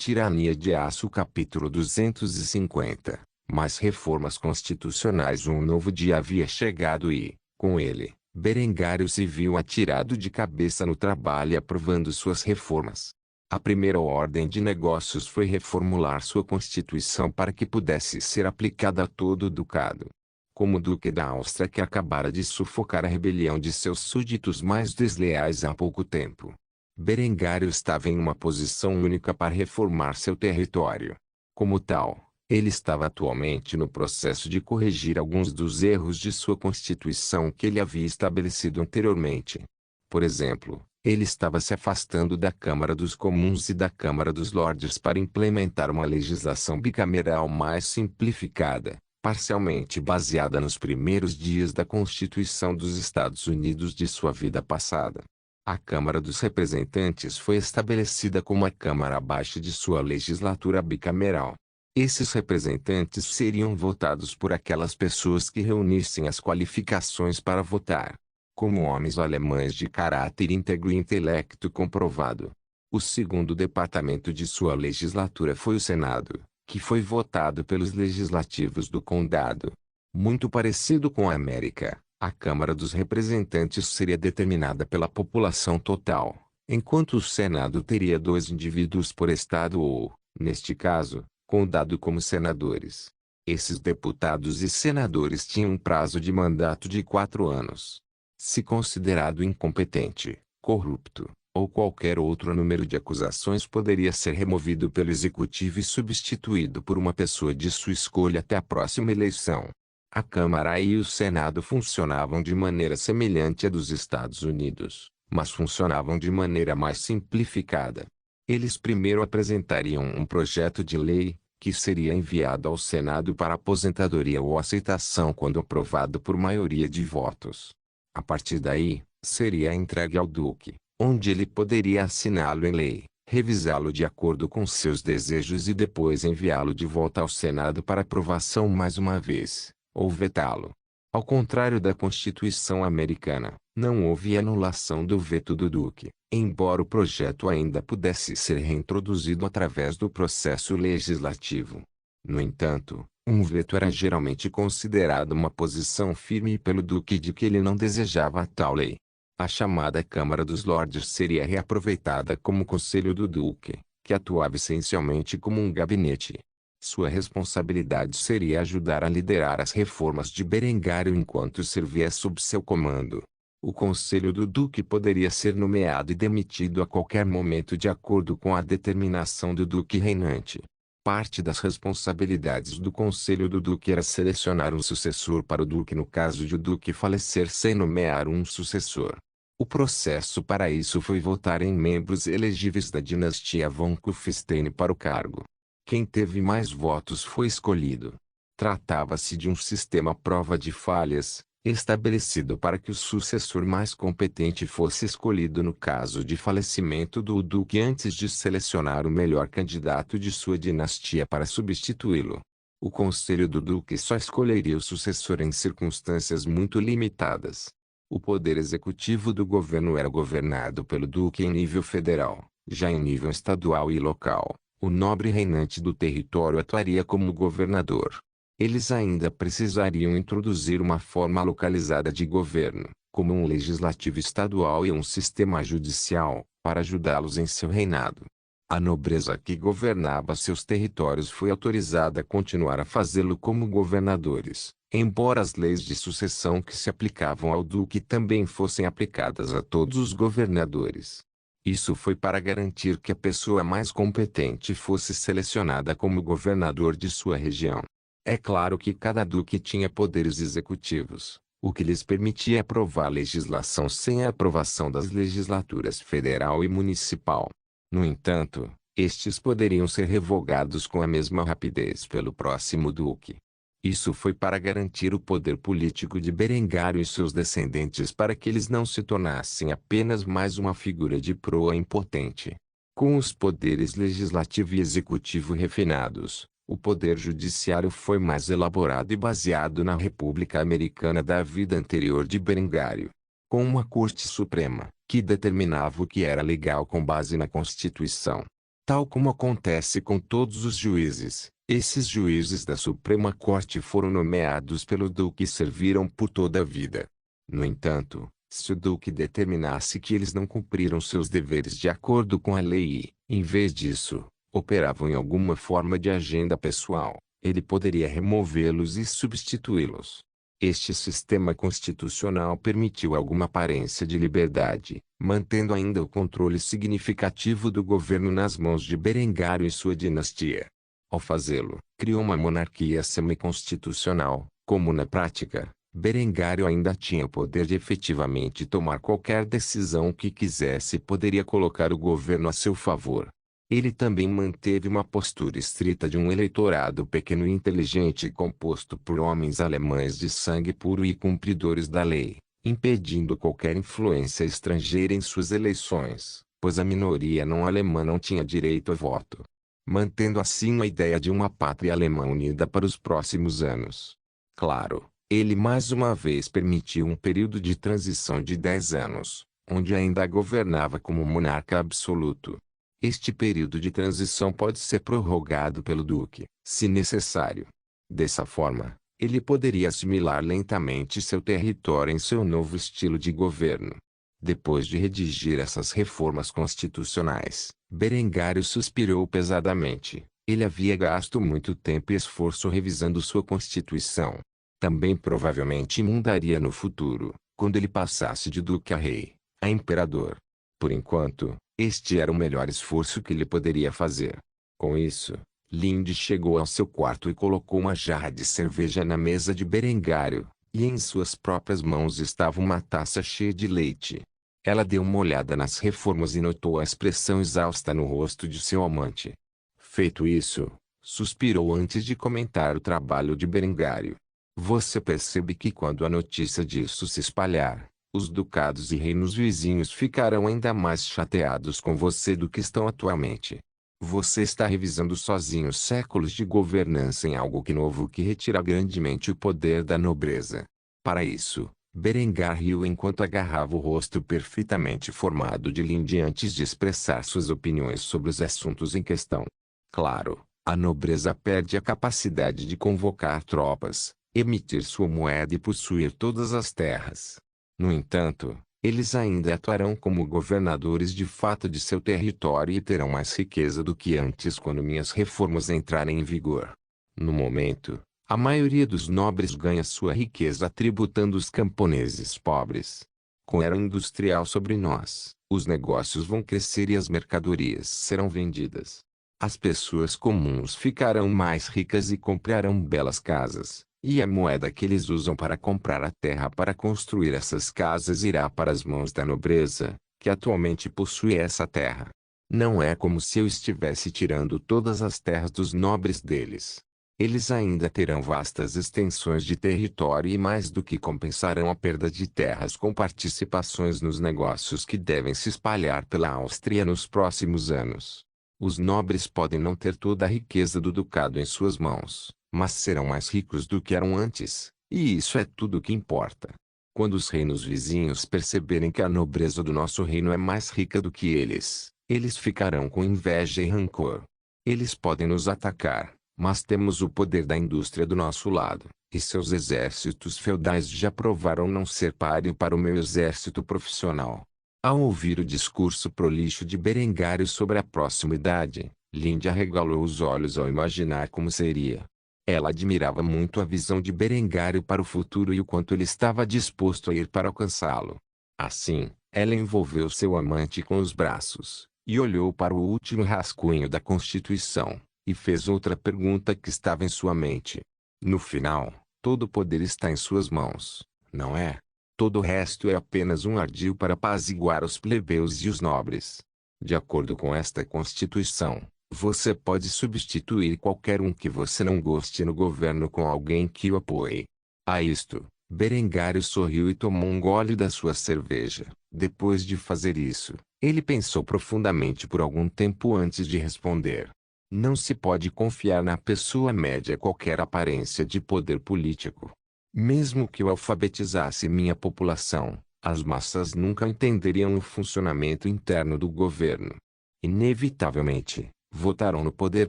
Tirania de Aço capítulo 250. Mais reformas constitucionais. Um novo dia havia chegado e, com ele, Berengário se viu atirado de cabeça no trabalho aprovando suas reformas. A primeira ordem de negócios foi reformular sua constituição para que pudesse ser aplicada a todo o ducado. Como duque da Áustria que acabara de sufocar a rebelião de seus súditos mais desleais há pouco tempo, Berengário estava em uma posição única para reformar seu território. Como tal, ele estava atualmente no processo de corrigir alguns dos erros de sua constituição que ele havia estabelecido anteriormente. Por exemplo, ele estava se afastando da Câmara dos Comuns e da Câmara dos Lordes para implementar uma legislação bicameral mais simplificada, parcialmente baseada nos primeiros dias da Constituição dos Estados Unidos de sua vida passada. A Câmara dos Representantes foi estabelecida como a Câmara abaixo de sua legislatura bicameral. Esses representantes seriam votados por aquelas pessoas que reunissem as qualificações para votar, como homens alemães de caráter íntegro e intelecto comprovado. O segundo departamento de sua legislatura foi o Senado, que foi votado pelos legislativos do condado. Muito parecido com a América, a Câmara dos Representantes seria determinada pela população total, enquanto o Senado teria 2 indivíduos por estado ou, neste caso, condado como senadores. Esses deputados e senadores tinham um prazo de mandato de 4 anos. Se considerado incompetente, corrupto, ou qualquer outro número de acusações poderia ser removido pelo executivo e substituído por uma pessoa de sua escolha até a próxima eleição. A Câmara e o Senado funcionavam de maneira semelhante à dos Estados Unidos, mas funcionavam de maneira mais simplificada. Eles primeiro apresentariam um projeto de lei, que seria enviado ao Senado para aposentadoria ou aceitação quando aprovado por maioria de votos. A partir daí, seria entregue ao Duque, onde ele poderia assiná-lo em lei, revisá-lo de acordo com seus desejos e depois enviá-lo de volta ao Senado para aprovação mais uma vez, ou vetá-lo. Ao contrário da Constituição americana, não houve anulação do veto do Duque, embora o projeto ainda pudesse ser reintroduzido através do processo legislativo. No entanto, um veto era geralmente considerado uma posição firme pelo Duque de que ele não desejava tal lei. A chamada Câmara dos Lordes seria reaproveitada como Conselho do Duque, que atuava essencialmente como um gabinete. Sua responsabilidade seria ajudar a liderar as reformas de Berengário enquanto servia sob seu comando. O Conselho do Duque poderia ser nomeado e demitido a qualquer momento de acordo com a determinação do Duque reinante. Parte das responsabilidades do Conselho do Duque era selecionar um sucessor para o Duque no caso de o Duque falecer sem nomear um sucessor. O processo para isso foi votar em membros elegíveis da dinastia von Kufstein para o cargo. Quem teve mais votos foi escolhido. Tratava-se de um sistema à prova de falhas, estabelecido para que o sucessor mais competente fosse escolhido no caso de falecimento do duque antes de selecionar o melhor candidato de sua dinastia para substituí-lo. O conselho do duque só escolheria o sucessor em circunstâncias muito limitadas. O poder executivo do governo era governado pelo duque em nível federal, já em nível estadual e local. O nobre reinante do território atuaria como governador. Eles ainda precisariam introduzir uma forma localizada de governo, como um legislativo estadual e um sistema judicial, para ajudá-los em seu reinado. A nobreza que governava seus territórios foi autorizada a continuar a fazê-lo como governadores, embora as leis de sucessão que se aplicavam ao duque também fossem aplicadas a todos os governadores. Isso foi para garantir que a pessoa mais competente fosse selecionada como governador de sua região. É claro que cada duque tinha poderes executivos, o que lhes permitia aprovar legislação sem a aprovação das legislaturas federal e municipal. No entanto, estes poderiam ser revogados com a mesma rapidez pelo próximo duque. Isso foi para garantir o poder político de Berengário e seus descendentes para que eles não se tornassem apenas mais uma figura de proa impotente. Com os poderes legislativo e executivo refinados, o poder judiciário foi mais elaborado e baseado na República Americana da vida anterior de Berengário. Com uma Corte Suprema, que determinava o que era legal com base na Constituição. Tal como acontece com todos os juízes, esses juízes da Suprema Corte foram nomeados pelo Duque e serviram por toda a vida. No entanto, se o Duque determinasse que eles não cumpriram seus deveres de acordo com a lei e, em vez disso, operavam em alguma forma de agenda pessoal, ele poderia removê-los e substituí-los. Este sistema constitucional permitiu alguma aparência de liberdade, mantendo ainda o controle significativo do governo nas mãos de Berengário e sua dinastia. Ao fazê-lo, criou uma monarquia semi-constitucional, como na prática, Berengário ainda tinha o poder de efetivamente tomar qualquer decisão que quisesse e poderia colocar o governo a seu favor. Ele também manteve uma postura estrita de um eleitorado pequeno e inteligente composto por homens alemães de sangue puro e cumpridores da lei, impedindo qualquer influência estrangeira em suas eleições, pois a minoria não alemã não tinha direito a voto. Mantendo assim a ideia de uma pátria alemã unida para os próximos anos. Claro, ele mais uma vez permitiu um período de transição de 10 anos, onde ainda governava como monarca absoluto. Este período de transição pode ser prorrogado pelo Duque, se necessário. Dessa forma, ele poderia assimilar lentamente seu território em seu novo estilo de governo. Depois de redigir essas reformas constitucionais, Berengário suspirou pesadamente. Ele havia gasto muito tempo e esforço revisando sua Constituição. Também provavelmente mudaria no futuro, quando ele passasse de duque a rei, a imperador. Por enquanto, este era o melhor esforço que ele poderia fazer. Com isso, Linde chegou ao seu quarto e colocou uma jarra de cerveja na mesa de Berengário, e em suas próprias mãos estava uma taça cheia de leite. Ela deu uma olhada nas reformas e notou a expressão exausta no rosto de seu amante. Feito isso, suspirou antes de comentar o trabalho de Berengário. Você percebe que quando a notícia disso se espalhar, os ducados e reinos vizinhos ficarão ainda mais chateados com você do que estão atualmente. Você está revisando sozinho séculos de governança em algo que novo que retira grandemente o poder da nobreza. Para isso, Berengar riu enquanto agarrava o rosto perfeitamente formado de Linde antes de expressar suas opiniões sobre os assuntos em questão. Claro, a nobreza perde a capacidade de convocar tropas, emitir sua moeda e possuir todas as terras. No entanto, eles ainda atuarão como governadores de fato de seu território e terão mais riqueza do que antes quando minhas reformas entrarem em vigor. No momento, a maioria dos nobres ganha sua riqueza tributando os camponeses pobres. Com a era industrial sobre nós, os negócios vão crescer e as mercadorias serão vendidas. As pessoas comuns ficarão mais ricas e comprarão belas casas. E a moeda que eles usam para comprar a terra para construir essas casas irá para as mãos da nobreza, que atualmente possui essa terra. Não é como se eu estivesse tirando todas as terras dos nobres deles. Eles ainda terão vastas extensões de território e mais do que compensarão a perda de terras com participações nos negócios que devem se espalhar pela Áustria nos próximos anos. Os nobres podem não ter toda a riqueza do ducado em suas mãos, mas serão mais ricos do que eram antes, e isso é tudo o que importa. Quando os reinos vizinhos perceberem que a nobreza do nosso reino é mais rica do que eles ficarão com inveja e rancor. Eles podem nos atacar, mas temos o poder da indústria do nosso lado, e seus exércitos feudais já provaram não ser páreo para o meu exército profissional. Ao ouvir o discurso prolixo de Berengário sobre a proximidade, Linde arregalou os olhos ao imaginar como seria. Ela admirava muito a visão de Berengário para o futuro e o quanto ele estava disposto a ir para alcançá-lo. Assim, ela envolveu seu amante com os braços, e olhou para o último rascunho da Constituição, e fez outra pergunta que estava em sua mente. No final, todo o poder está em suas mãos, não é? Todo o resto é apenas um ardil para apaziguar os plebeus e os nobres. De acordo com esta Constituição, você pode substituir qualquer um que você não goste no governo com alguém que o apoie. A isto, Berengário sorriu e tomou um gole da sua cerveja. Depois de fazer isso, ele pensou profundamente por algum tempo antes de responder. Não se pode confiar na pessoa média qualquer aparência de poder político. Mesmo que eu alfabetizasse minha população, as massas nunca entenderiam o funcionamento interno do governo. Inevitavelmente, Votaram no poder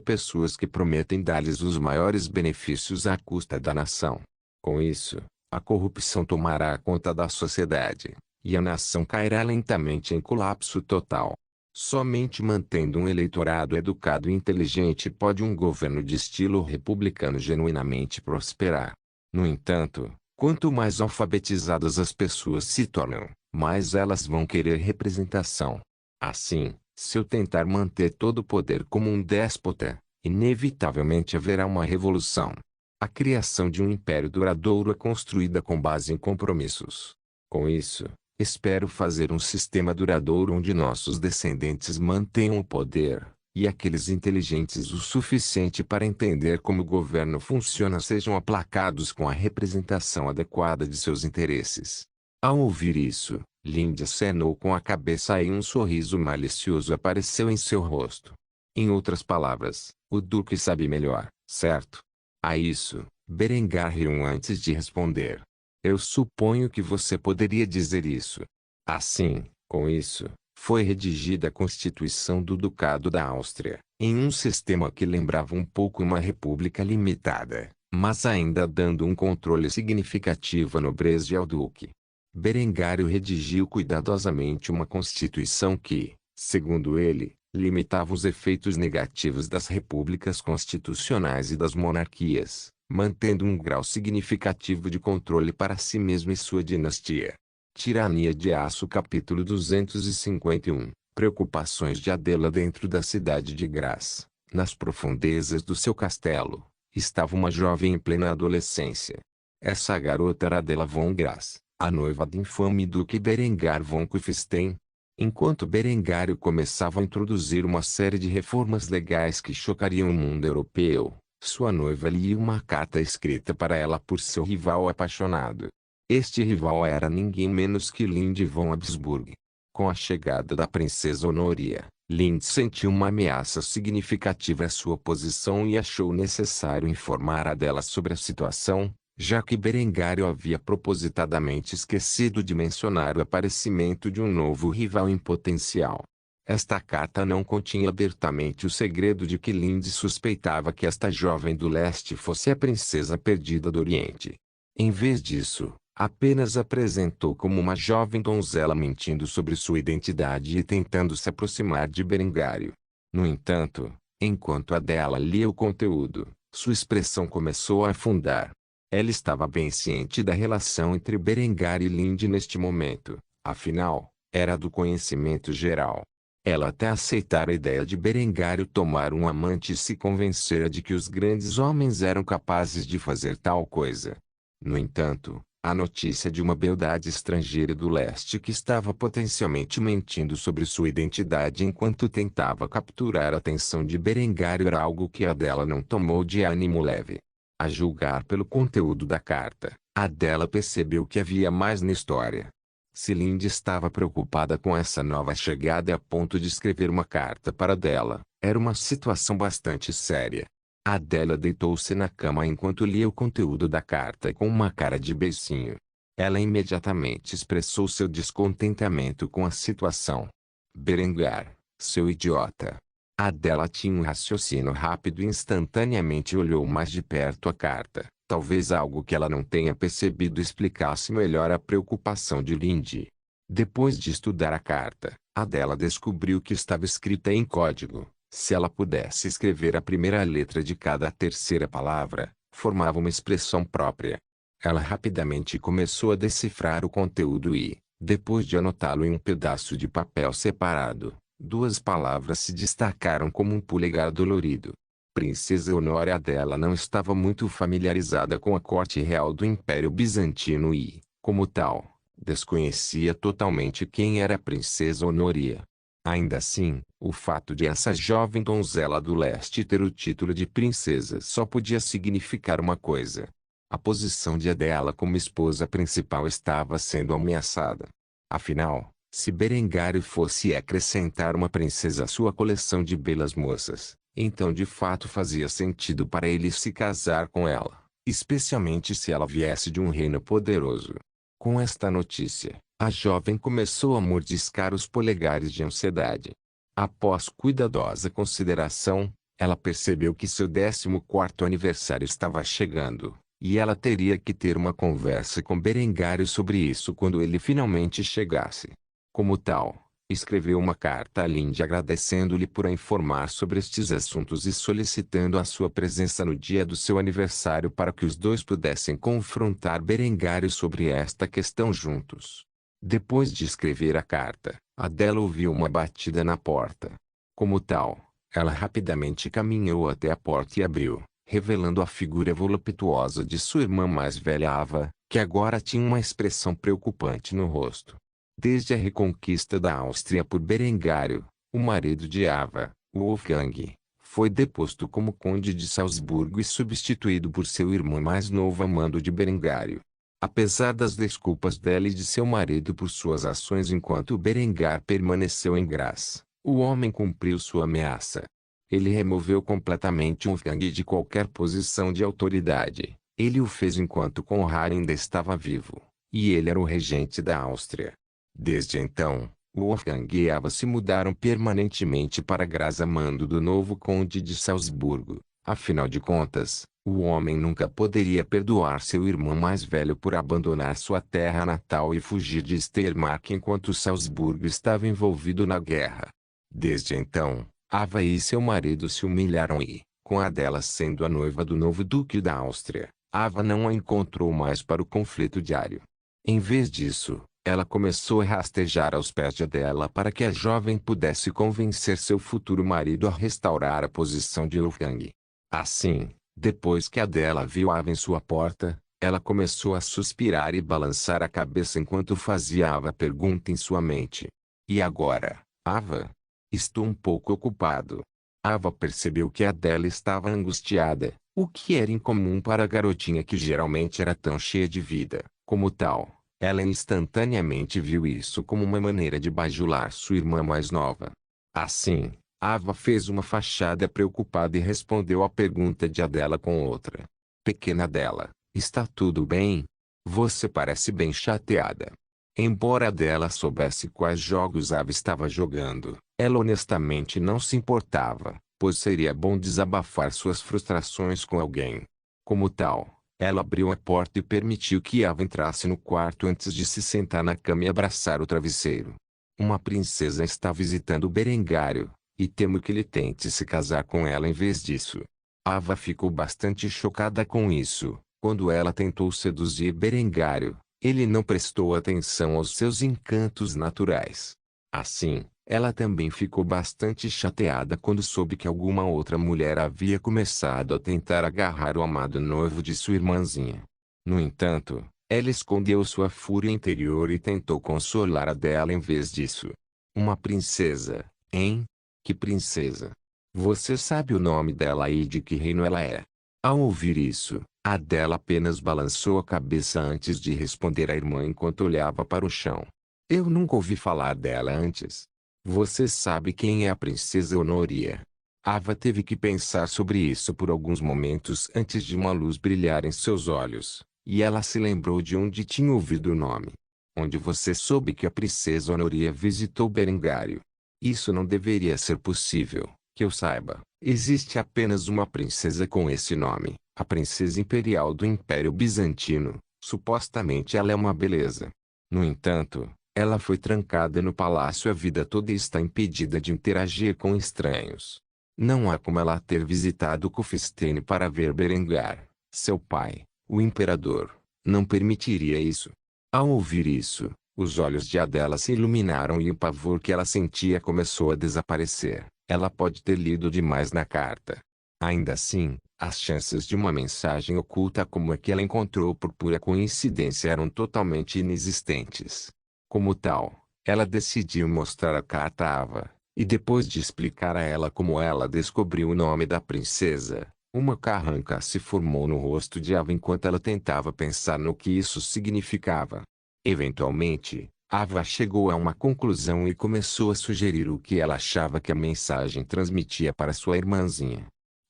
pessoas que prometem dar-lhes os maiores benefícios à custa da nação. Com isso, a corrupção tomará conta da sociedade, e a nação cairá lentamente em colapso total. Somente mantendo um eleitorado educado e inteligente pode um governo de estilo republicano genuinamente prosperar. No entanto, quanto mais alfabetizadas as pessoas se tornam, mais elas vão querer representação. Assim, se eu tentar manter todo o poder como um déspota, inevitavelmente haverá uma revolução. A criação de um império duradouro é construída com base em compromissos. Com isso, espero fazer um sistema duradouro onde nossos descendentes mantenham o poder, e aqueles inteligentes o suficiente para entender como o governo funciona sejam aplacados com a representação adequada de seus interesses. Ao ouvir isso, Lindy acenou com a cabeça e um sorriso malicioso apareceu em seu rosto. Em outras palavras, o Duque sabe melhor, certo? A isso, Berengar riu antes de responder. Eu suponho que você poderia dizer isso. Assim, com isso, foi redigida a Constituição do Ducado da Áustria, em um sistema que lembrava um pouco uma república limitada, mas ainda dando um controle significativo à nobreza e ao duque. Berengário redigiu cuidadosamente uma Constituição que, segundo ele, limitava os efeitos negativos das repúblicas constitucionais e das monarquias, mantendo um grau significativo de controle para si mesmo e sua dinastia. Tirania de Aço capítulo 251 Preocupações de Adela dentro da cidade de Graz. Nas profundezas do seu castelo, estava uma jovem em plena adolescência. Essa garota era Adela von Graz, a noiva do infame duque Berengar von Kufstein. Enquanto Berengário começava a introduzir uma série de reformas legais que chocariam o mundo europeu, sua noiva lia uma carta escrita para ela por seu rival apaixonado. Este rival era ninguém menos que Lindy von Habsburg. Com a chegada da princesa Honoria, Lindy sentiu uma ameaça significativa à sua posição e achou necessário informar a dela sobre a situação, já que Berengário havia propositadamente esquecido de mencionar o aparecimento de um novo rival em potencial. Esta carta não continha abertamente o segredo de que Lindy suspeitava que esta jovem do leste fosse a princesa perdida do Oriente. Em vez disso, apenas apresentou como uma jovem donzela mentindo sobre sua identidade e tentando se aproximar de Berengário. No entanto, enquanto Adela lia o conteúdo, sua expressão começou a afundar. Ela estava bem ciente da relação entre Berengário e Lindy neste momento, afinal, era do conhecimento geral. Ela até aceitara a ideia de Berengário tomar um amante e se convencera de que os grandes homens eram capazes de fazer tal coisa. No entanto, a notícia de uma beldade estrangeira do leste que estava potencialmente mentindo sobre sua identidade enquanto tentava capturar a atenção de Berengário era algo que Adela não tomou de ânimo leve. A julgar pelo conteúdo da carta, Adela percebeu que havia mais na história. Se Lindy estava preocupada com essa nova chegada a ponto de escrever uma carta para Adela, era uma situação bastante séria. Adela deitou-se na cama enquanto lia o conteúdo da carta com uma cara de beicinho. Ela imediatamente expressou seu descontentamento com a situação. Berengar, seu idiota. Adela tinha um raciocínio rápido e instantaneamente olhou mais de perto a carta. Talvez algo que ela não tenha percebido explicasse melhor a preocupação de Lindy. Depois de estudar a carta, Adela descobriu que estava escrita em código. Se ela pudesse escrever a primeira letra de cada terceira palavra, formava uma expressão própria. Ela rapidamente começou a decifrar o conteúdo e, depois de anotá-lo em um pedaço de papel separado, duas palavras se destacaram como um polegar dolorido. Princesa Honória dela não estava muito familiarizada com a corte real do Império Bizantino e, como tal, desconhecia totalmente quem era a Princesa Honoria. Ainda assim, o fato de essa jovem donzela do leste ter o título de princesa só podia significar uma coisa. A posição de Adela como esposa principal estava sendo ameaçada. Afinal, se Berengário fosse acrescentar uma princesa à sua coleção de belas moças, então de fato fazia sentido para ele se casar com ela, especialmente se ela viesse de um reino poderoso. Com esta notícia, a jovem começou a mordiscar os polegares de ansiedade. Após cuidadosa consideração, ela percebeu que seu 14º aniversário estava chegando, e ela teria que ter uma conversa com Berengário sobre isso quando ele finalmente chegasse. Como tal, escreveu uma carta a Lindy agradecendo-lhe por a informar sobre estes assuntos e solicitando a sua presença no dia do seu aniversário para que os dois pudessem confrontar Berengário sobre esta questão juntos. Depois de escrever a carta, Adela ouviu uma batida na porta. Como tal, ela rapidamente caminhou até a porta e abriu, revelando a figura voluptuosa de sua irmã mais velha Ava, que agora tinha uma expressão preocupante no rosto. Desde a reconquista da Áustria por Berengário, o marido de Ava, Wolfgang, foi deposto como conde de Salzburgo e substituído por seu irmão mais novo Amando de Berengário. Apesar das desculpas dela e de seu marido por suas ações enquanto Berengar permaneceu em Graz, o homem cumpriu sua ameaça. Ele removeu completamente Wolfgang de qualquer posição de autoridade. Ele o fez enquanto Conrad ainda estava vivo, e ele era o regente da Áustria. Desde então, Wolfgang e Ava se mudaram permanentemente para Graz a mando do novo conde de Salzburgo. Afinal de contas, o homem nunca poderia perdoar seu irmão mais velho por abandonar sua terra natal e fugir de Steiermark enquanto Salzburgo estava envolvido na guerra. Desde então, Ava e seu marido se humilharam e, com Adela sendo a noiva do novo duque da Áustria, Ava não a encontrou mais para o conflito diário. Em vez disso, ela começou a rastejar aos pés de Adela para que a jovem pudesse convencer seu futuro marido a restaurar a posição de Wolfgang. Assim, depois que Adela viu Ava em sua porta, ela começou a suspirar e balançar a cabeça enquanto fazia Ava pergunta em sua mente. E agora, Ava? Estou um pouco ocupado. Ava percebeu que Adela estava angustiada, o que era incomum para a garotinha que geralmente era tão cheia de vida. Como tal, ela instantaneamente viu isso como uma maneira de bajular sua irmã mais nova. Assim, Ava fez uma fachada preocupada e respondeu à pergunta de Adela com outra. Pequena Adela, está tudo bem? Você parece bem chateada. Embora Adela soubesse quais jogos Ava estava jogando, ela honestamente não se importava, pois seria bom desabafar suas frustrações com alguém. Como tal, ela abriu a porta e permitiu que Ava entrasse no quarto antes de se sentar na cama e abraçar o travesseiro. Uma princesa está visitando Berengário, e temo que ele tente se casar com ela em vez disso. Ava ficou bastante chocada com isso. Quando ela tentou seduzir Berengário, ele não prestou atenção aos seus encantos naturais. Assim, ela também ficou bastante chateada quando soube que alguma outra mulher havia começado a tentar agarrar o amado noivo de sua irmãzinha. No entanto, ela escondeu sua fúria interior e tentou consolar a dela em vez disso. Uma princesa, hein? Que princesa? Você sabe o nome dela e de que reino ela é? Ao ouvir isso, Adela apenas balançou a cabeça antes de responder à irmã enquanto olhava para o chão. Eu nunca ouvi falar dela antes. Você sabe quem é a princesa Honoria? Ava teve que pensar sobre isso por alguns momentos antes de uma luz brilhar em seus olhos, e ela se lembrou de onde tinha ouvido o nome. Onde você soube que a princesa Honoria visitou Berengário? Isso não deveria ser possível, que eu saiba. Existe apenas uma princesa com esse nome, a princesa imperial do Império Bizantino. Supostamente ela é uma beleza. No entanto, ela foi trancada no palácio a vida toda e está impedida de interagir com estranhos. Não há como ela ter visitado Kufstein para ver Berengar, seu pai, o imperador. Não permitiria isso. Ao ouvir isso, os olhos de Adela se iluminaram e o pavor que ela sentia começou a desaparecer. Ela pode ter lido demais na carta. Ainda assim, as chances de uma mensagem oculta como a que ela encontrou por pura coincidência eram totalmente inexistentes. Como tal, ela decidiu mostrar a carta a Ava, e depois de explicar a ela como ela descobriu o nome da princesa, uma carranca se formou no rosto de Ava enquanto ela tentava pensar no que isso significava. Eventualmente, Ava chegou a uma conclusão e começou a sugerir o que ela achava que a mensagem transmitia para sua irmãzinha.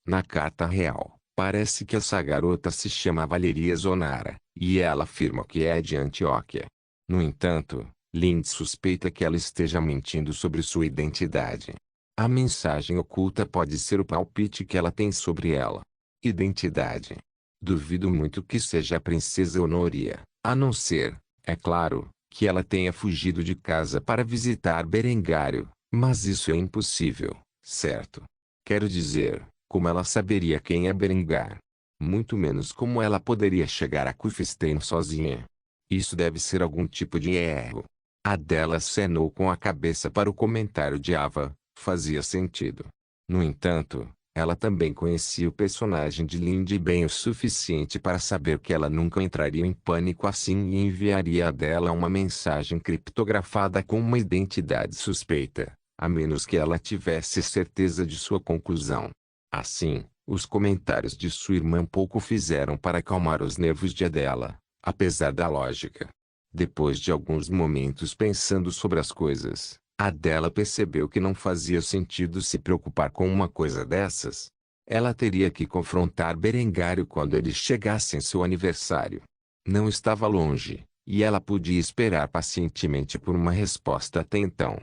Na carta real, parece que essa garota se chama Valeria Zonara, e ela afirma que é de Antioquia. No entanto, Lind suspeita que ela esteja mentindo sobre sua identidade. A mensagem oculta pode ser o palpite que ela tem sobre ela. Identidade. Duvido muito que seja a princesa Honoria, a não ser, é claro, que ela tenha fugido de casa para visitar Berengário, mas isso é impossível, certo? Quero dizer, como ela saberia quem é Berengar? Muito menos como ela poderia chegar a Kufstein sozinha. Isso deve ser algum tipo de erro. Adela acenou com a cabeça para o comentário de Ava, fazia sentido. No entanto, ela também conhecia o personagem de Lindy bem o suficiente para saber que ela nunca entraria em pânico assim e enviaria a Adela uma mensagem criptografada com uma identidade suspeita, a menos que ela tivesse certeza de sua conclusão. Assim, os comentários de sua irmã pouco fizeram para acalmar os nervos de Adela, apesar da lógica. Depois de alguns momentos pensando sobre as coisas, Adela percebeu que não fazia sentido se preocupar com uma coisa dessas. Ela teria que confrontar Berengário quando ele chegasse em seu aniversário. Não estava longe, e ela podia esperar pacientemente por uma resposta até então.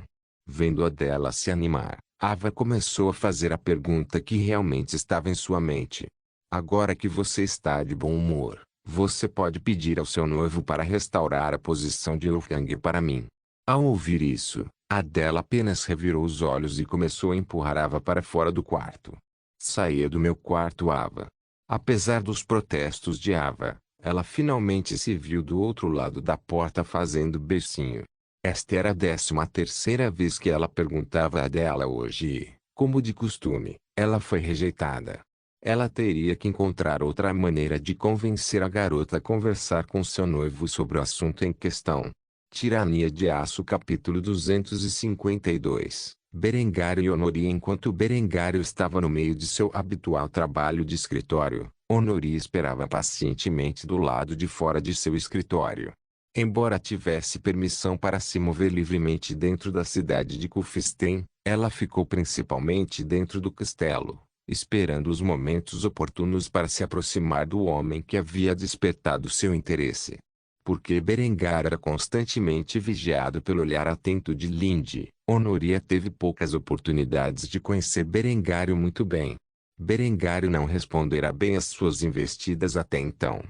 Vendo Adela se animar, Ava começou a fazer a pergunta que realmente estava em sua mente. Agora que você está de bom humor, você pode pedir ao seu noivo para restaurar a posição de Lufang para mim. Ao ouvir isso, Adela apenas revirou os olhos e começou a empurrar Ava para fora do quarto. Saia do meu quarto, Ava. Apesar dos protestos de Ava, ela finalmente se viu do outro lado da porta fazendo beicinho. Esta era a 13ª vez que ela perguntava a Adela hoje e, como de costume, ela foi rejeitada. Ela teria que encontrar outra maneira de convencer a garota a conversar com seu noivo sobre o assunto em questão. Tirania de Aço capítulo 252 Berengário e Honoria. Enquanto Berengário estava no meio de seu habitual trabalho de escritório, Honoria esperava pacientemente do lado de fora de seu escritório. Embora tivesse permissão para se mover livremente dentro da cidade de Kufstein, ela ficou principalmente dentro do castelo, esperando os momentos oportunos para se aproximar do homem que havia despertado seu interesse. Porque Berengar era constantemente vigiado pelo olhar atento de Lindy, Honoria teve poucas oportunidades de conhecer Berengário muito bem. Berengário não respondera bem às suas investidas até então.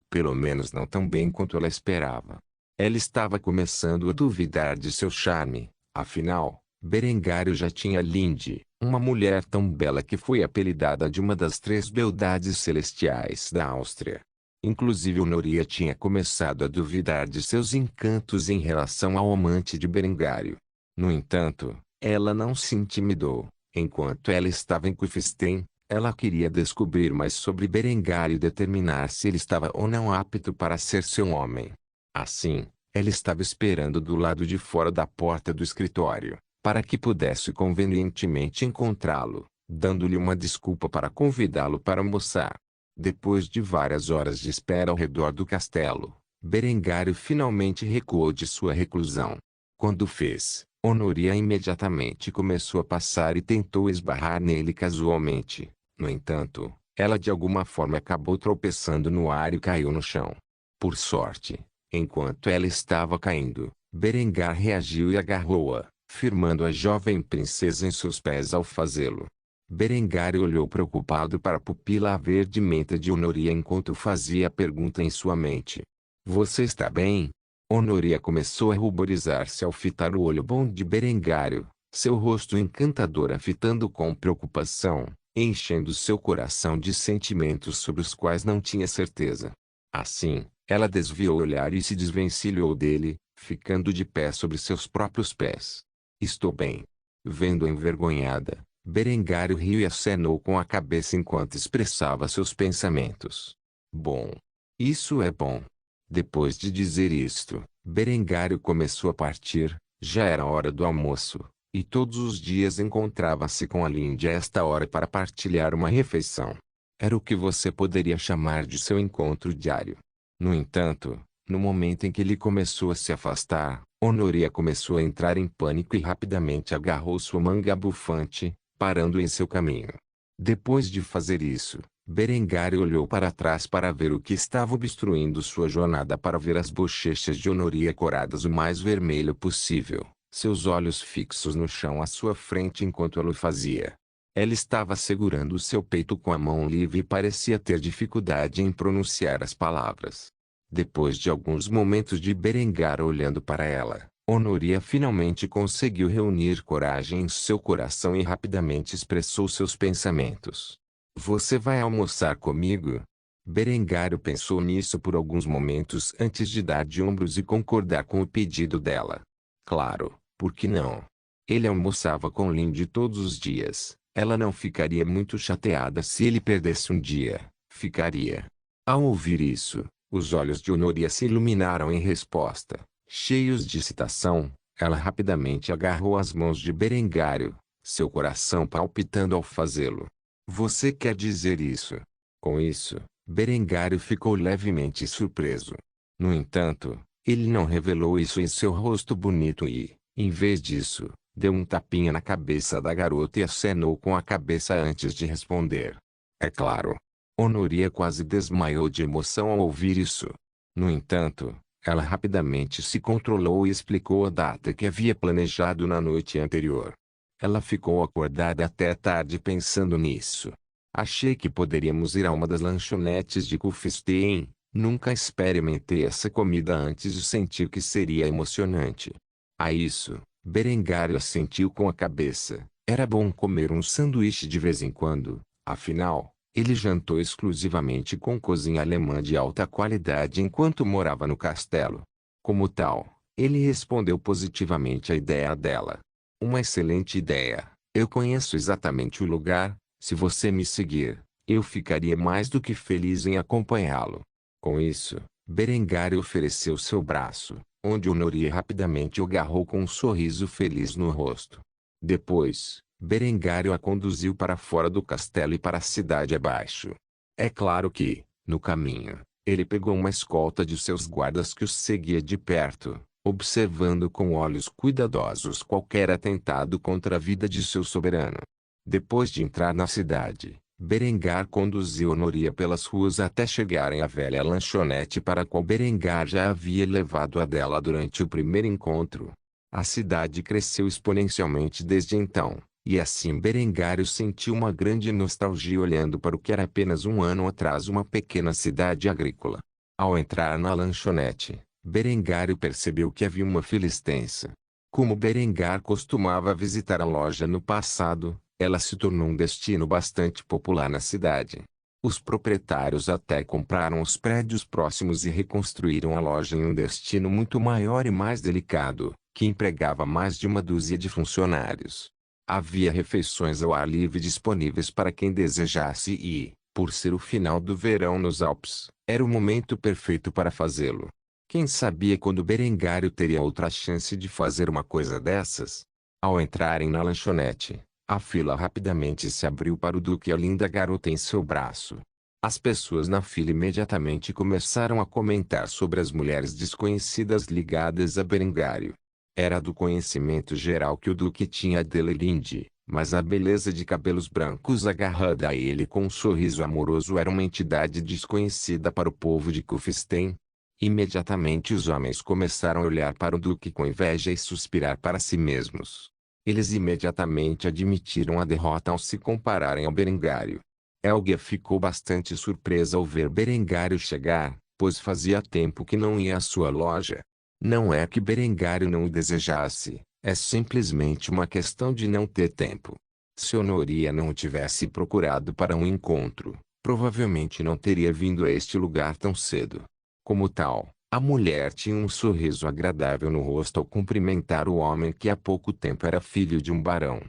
Pelo menos não tão bem quanto ela esperava. Ela estava começando a duvidar de seu charme, afinal, Berengário já tinha Lindy, uma mulher tão bela que foi apelidada de uma das 3 beldades celestiais da Áustria. Inclusive Honoria tinha começado a duvidar de seus encantos em relação ao amante de Berengário. No entanto, ela não se intimidou. Enquanto ela estava em Kufstein, ela queria descobrir mais sobre Berengário e determinar se ele estava ou não apto para ser seu homem. Assim, ela estava esperando do lado de fora da porta do escritório, para que pudesse convenientemente encontrá-lo, dando-lhe uma desculpa para convidá-lo para almoçar. Depois de várias horas de espera ao redor do castelo, Berengário finalmente recuou de sua reclusão. Quando fez, Honoria imediatamente começou a passar e tentou esbarrar nele casualmente. No entanto, ela de alguma forma acabou tropeçando no ar e caiu no chão. Por sorte, enquanto ela estava caindo, Berengar reagiu e agarrou-a, firmando a jovem princesa em seus pés ao fazê-lo. Berengário olhou preocupado para a pupila verde-menta de Honoria enquanto fazia a pergunta em sua mente. Você está bem? Honoria começou a ruborizar-se ao fitar o olho bom de Berengário, seu rosto encantador a fitando com preocupação, enchendo seu coração de sentimentos sobre os quais não tinha certeza. Assim, ela desviou o olhar e se desvencilhou dele, ficando de pé sobre seus próprios pés. Estou bem. Vendo-a envergonhada, Berengário riu e acenou com a cabeça enquanto expressava seus pensamentos. Bom. Isso é bom. Depois de dizer isto, Berengário começou a partir. Já era hora do almoço, e todos os dias encontrava-se com a Lindy a esta hora para partilhar uma refeição. Era o que você poderia chamar de seu encontro diário. No entanto, no momento em que ele começou a se afastar, Honoria começou a entrar em pânico e rapidamente agarrou sua manga bufante, parando em seu caminho. Depois de fazer isso, Berengário olhou para trás para ver o que estava obstruindo sua jornada para ver as bochechas de Honoria coradas o mais vermelho possível, seus olhos fixos no chão à sua frente enquanto ela o fazia. Ela estava segurando seu peito com a mão livre e parecia ter dificuldade em pronunciar as palavras. Depois de alguns momentos de Berengar olhando para ela, Honoria finalmente conseguiu reunir coragem em seu coração e rapidamente expressou seus pensamentos. Você vai almoçar comigo? Berengário pensou nisso por alguns momentos antes de dar de ombros e concordar com o pedido dela. Claro, por que não? Ele almoçava com Lindy todos os dias. Ela não ficaria muito chateada se ele perdesse um dia. Ficaria. Ao ouvir isso, os olhos de Honoria se iluminaram em resposta. Cheios de excitação, ela rapidamente agarrou as mãos de Berengário, seu coração palpitando ao fazê-lo. Você quer dizer isso? Com isso, Berengário ficou levemente surpreso. No entanto, ele não revelou isso em seu rosto bonito e, em vez disso, deu um tapinha na cabeça da garota e acenou com a cabeça antes de responder. É claro. Honoria quase desmaiou de emoção ao ouvir isso. No entanto, ela rapidamente se controlou e explicou a data que havia planejado na noite anterior. Ela ficou acordada até tarde pensando nisso. Achei que poderíamos ir a uma das lanchonetes de Kufstein. Nunca experimentei essa comida antes e senti que seria emocionante. A isso, Berengário assentiu com a cabeça. Era bom comer um sanduíche de vez em quando, afinal, ele jantou exclusivamente com cozinha alemã de alta qualidade enquanto morava no castelo. Como tal, ele respondeu positivamente à ideia dela. Uma excelente ideia. Eu conheço exatamente o lugar. Se você me seguir, eu ficaria mais do que feliz em acompanhá-lo. Com isso, Berengário ofereceu seu braço, onde Honoria rapidamente o agarrou com um sorriso feliz no rosto. Depois, Berengário a conduziu para fora do castelo e para a cidade abaixo. É claro que, no caminho, ele pegou uma escolta de seus guardas que os seguia de perto, observando com olhos cuidadosos qualquer atentado contra a vida de seu soberano. Depois de entrar na cidade, Berengar conduziu Honoria pelas ruas até chegarem à velha lanchonete para a qual Berengar já havia levado a dela durante o primeiro encontro. A cidade cresceu exponencialmente desde então, e assim Berengário sentiu uma grande nostalgia olhando para o que era apenas um ano atrás uma pequena cidade agrícola. Ao entrar na lanchonete, Berengário percebeu que havia uma filistense. Como Berengar costumava visitar a loja no passado, ela se tornou um destino bastante popular na cidade. Os proprietários até compraram os prédios próximos e reconstruíram a loja em um destino muito maior e mais delicado, que empregava mais de uma dúzia de funcionários. Havia refeições ao ar livre disponíveis para quem desejasse e, por ser o final do verão nos Alpes, era o momento perfeito para fazê-lo. Quem sabia quando Berengário teria outra chance de fazer uma coisa dessas? Ao entrarem na lanchonete, a fila rapidamente se abriu para o Duque e a linda garota em seu braço. As pessoas na fila imediatamente começaram a comentar sobre as mulheres desconhecidas ligadas a Berengário. Era do conhecimento geral que o Duque tinha dele Lindy, mas a beleza de cabelos brancos agarrada a ele com um sorriso amoroso era uma entidade desconhecida para o povo de Kufstein. Imediatamente os homens começaram a olhar para o Duque com inveja e suspirar para si mesmos. Eles imediatamente admitiram a derrota ao se compararem ao Berengário. Helga ficou bastante surpresa ao ver Berengário chegar, pois fazia tempo que não ia à sua loja. Não é que Berengário não o desejasse, é simplesmente uma questão de não ter tempo. Se Honoria não o tivesse procurado para um encontro, provavelmente não teria vindo a este lugar tão cedo. Como tal, a mulher tinha um sorriso agradável no rosto ao cumprimentar o homem que há pouco tempo era filho de um barão.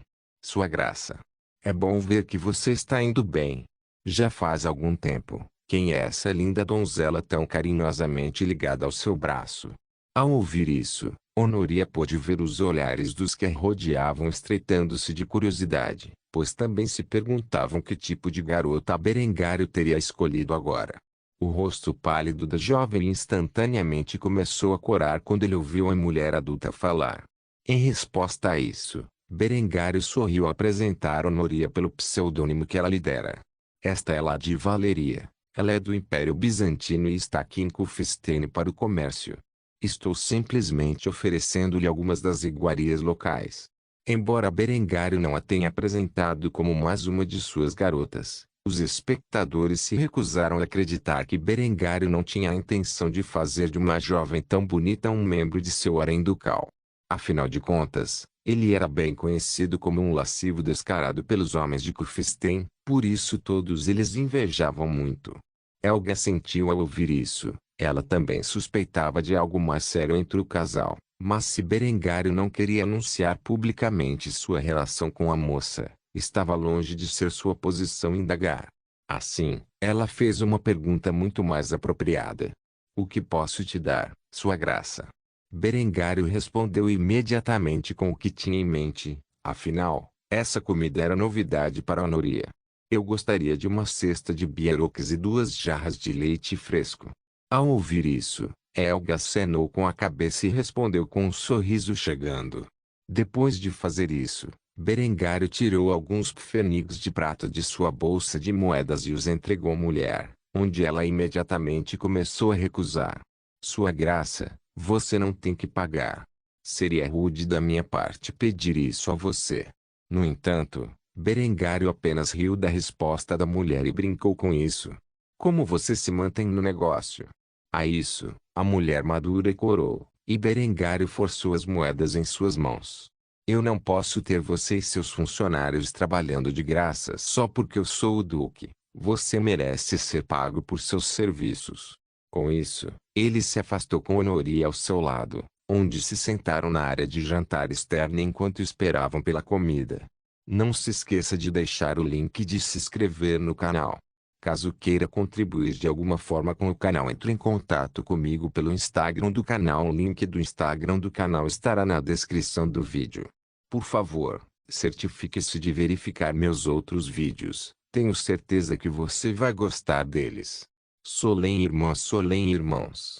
Sua graça. É bom ver que você está indo bem. Já faz algum tempo. Quem é essa linda donzela tão carinhosamente ligada ao seu braço? Ao ouvir isso, Honoria pôde ver os olhares dos que a rodeavam estreitando-se de curiosidade, pois também se perguntavam que tipo de garota Berengário teria escolhido agora. O rosto pálido da jovem instantaneamente começou a corar quando ele ouviu a mulher adulta falar. Em resposta a isso, Berengário sorriu ao apresentar Honoria pelo pseudônimo que ela lhe dera. Esta é Lady Valeria. Ela é do Império Bizantino e está aqui em Kufstein para o comércio. Estou simplesmente oferecendo-lhe algumas das iguarias locais. Embora Berengário não a tenha apresentado como mais uma de suas garotas, os espectadores se recusaram a acreditar que Berengário não tinha a intenção de fazer de uma jovem tão bonita um membro de seu harém ducal. Afinal de contas, ele era bem conhecido como um lascivo descarado pelos homens de Kufstein, por isso todos eles invejavam muito. Helga sentiu ao ouvir isso. Ela também suspeitava de algo mais sério entre o casal, mas se Berengário não queria anunciar publicamente sua relação com a moça, estava longe de ser sua posição indagar. Assim, ela fez uma pergunta muito mais apropriada. O que posso te dar, sua graça? Berengário respondeu imediatamente com o que tinha em mente, afinal, essa comida era novidade para Honoria. Eu gostaria de uma cesta de bieroques e 2 jarras de leite fresco. Ao ouvir isso, Helga acenou com a cabeça e respondeu com um sorriso chegando. Depois de fazer isso, Berengário tirou alguns pfennigs de prata de sua bolsa de moedas e os entregou à mulher, onde ela imediatamente começou a recusar. Sua graça, você não tem que pagar. Seria rude da minha parte pedir isso a você. No entanto, Berengário apenas riu da resposta da mulher e brincou com isso. Como você se mantém no negócio? A isso, a mulher madura corou, e Berengário forçou as moedas em suas mãos. Eu não posso ter você e seus funcionários trabalhando de graça só porque eu sou o duque. Você merece ser pago por seus serviços. Com isso, ele se afastou com Honoria ao seu lado, onde se sentaram na área de jantar externa enquanto esperavam pela comida. Não se esqueça de deixar o link de se inscrever no canal. Caso queira contribuir de alguma forma com o canal, entre em contato comigo pelo Instagram do canal. O link do Instagram do canal estará na descrição do vídeo. Por favor, certifique-se de verificar meus outros vídeos. Tenho certeza que você vai gostar deles. Solem irmãos.